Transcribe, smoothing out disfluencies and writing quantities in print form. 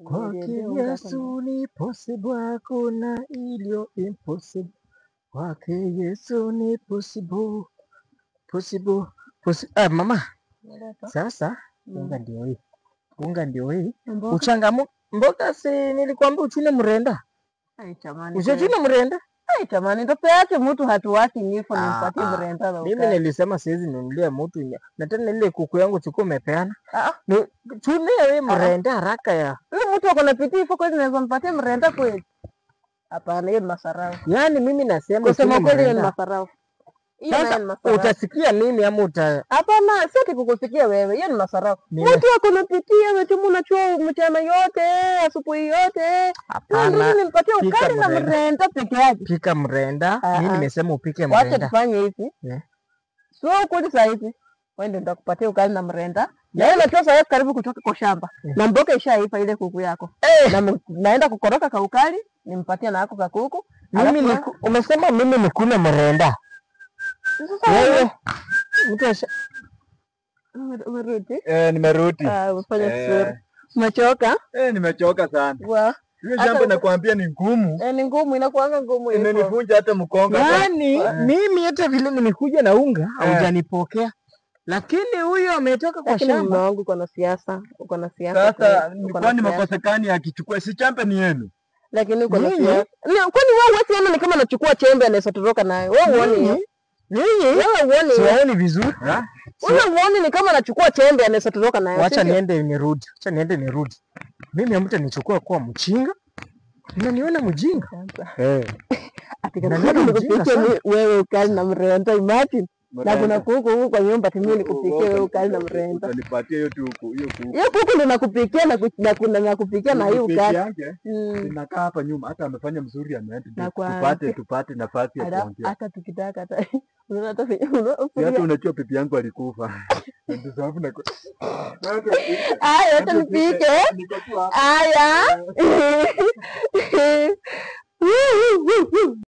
Kwake Yesu ni possible, hakuna iliyo impossible. Kwake Yesu ni possible. Mama. Sasa unga ndio hii. Uchangamu mboga si nilikwambia uchune mrenda. Ai tamani. Uchune mrenda? Ai tamani ndo peke mtu hatuwaki nifo nimpatie mrenda na mimi nilisema siwezi nunulia mtu na tena ile kuku yangu chukua umepeana. Chune wewe mrenda haraka ya. Wewe mtu uko na pitii foko unaweza mpatie mrenda kweli? Hapana, hiyo ni masarau. Yaani mimi nasema kusema kweli hiyo ni masarau. Sasa utasikia nini ama hapana, sio kukusikia wewe. Hiyo ni masarau. Mtu wako napitia wewe tu unachua mchana yote, asubuhi yote. Hapana. Mimi nimpatie ukali na mrenda peke yake. Pika mrenda. Mimi nimesema upike mrenda. Wacha tufanye hivi. Sio kweli saa hizi. Wewe ndio nitakupatia ukali na mrenda. Na wewe unatoa sasa karibu kutoka kwa shamba. Na mboga ishaipa ile kuku yako. Na naenda kukoroka ka ukali, nimpatie na yako ka kuku. Mimi umesema mimi nikule mrenda. Wewe mtasha umerudi? Nimerudi. Umefanya vizuri. Umechoka? Nimechoka sana. Hiyo jambo nakwambia ni ngumu. Ni ngumu, inakuanga ngumu hivyo. Imenivunja hata mkonga. Yaani mimi hata vile nimekuja na unga haujanipokea. Lakini huyo ametoka kwa shamba. Mume wangu uko na siasa, Sasa kwani makosekani akichukua si chambe ni yenu. Lakini uko na siasa. Kwani wewe usiona ni kama anachukua chembe anaweza toroka nayo. Wewe uone hiyo. Wewe uone. Sioni vizuri. Wewe uone ni kama anachukua chembe anaweza toroka nayo. Acha niende nirudi. Mimi hamtanichukua kuwa mjinga. Unaniona mjinga? Wewe ukali na mrenda imagine. Na kuna kuku huko kwa nyumba timini nikupikie wewe ukali na mrenda. Utanipatia hiyo kuku. Hiyo kuku ndio nakupikia na kupikia na hiyo ukali. Ninakaa hapa nyuma hata amefanya mzuri ameenda. Tupate nafasi ya kuongea. Hata tukitaka hata hata unajua pipi yangu alikufa. Ndio sababu na hata nipike. Haya.